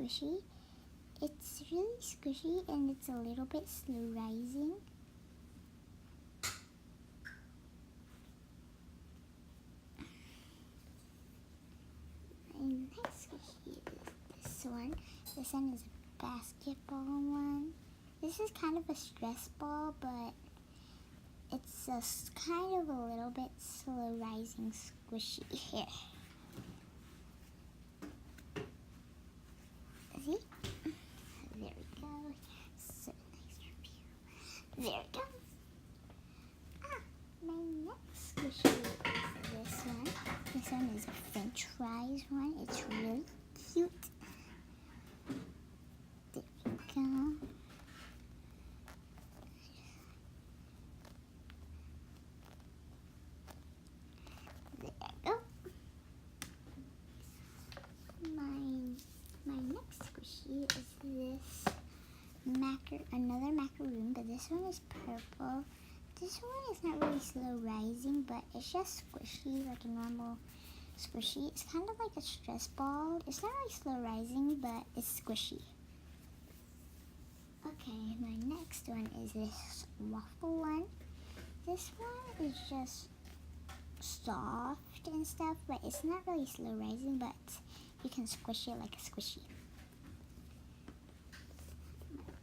squishy. It's really squishy and it's a little bit slow rising. My next squishy is this one. This one is a basketball one. This is kind of a stress ball, but it's just kind of a little bit slow rising squishy here. See? There we go. So nice review. There we go. My next squishy is this one. This one is a French fries one. It's really cute. There we go. There we go. My next squishy is this another macaroon, but this one is purple. This one is not really slow rising, but it's just squishy, like a normal squishy. It's kind of like a stress ball. It's not really slow rising, but it's squishy. Okay, my next one is this waffle one. This one is just soft and stuff, but it's not really slow rising, but you can squish it like a squishy.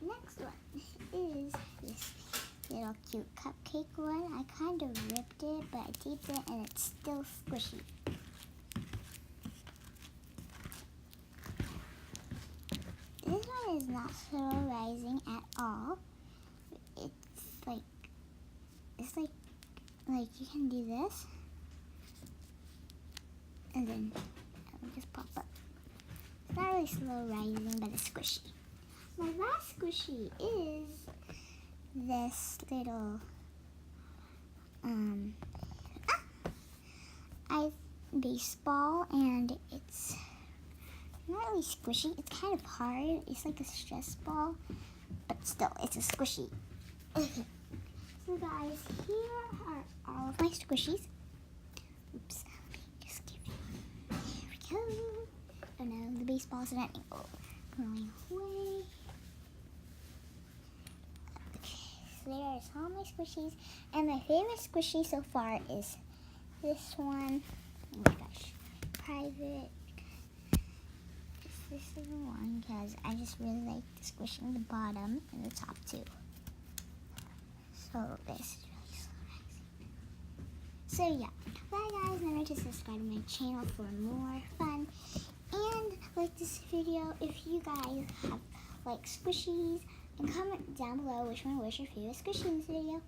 My next one is this little cute cupcake one. I kind of ripped it, but I taped it and it's still squishy. This one is not slow rising at all. It's like you can do this and then it'll just pop up. It's not really slow rising, but it's squishy. My last squishy is this little baseball, and it's not really squishy. It's kind of hard. It's like a stress ball, but still, it's a squishy. Okay. So guys, here are all of my squishies. Oops. Just give it. There we go. Oh no, the baseball's not going away. There is all my squishies, and my favorite squishy so far is this one. Oh my gosh, private. This is the one because I just really like squishing the bottom and the top too. So this is really slow rising. So yeah, bye guys. Remember to subscribe to my channel for more fun, and like this video if you guys have like squishies. And comment down below which one was your favorite squishy in this video.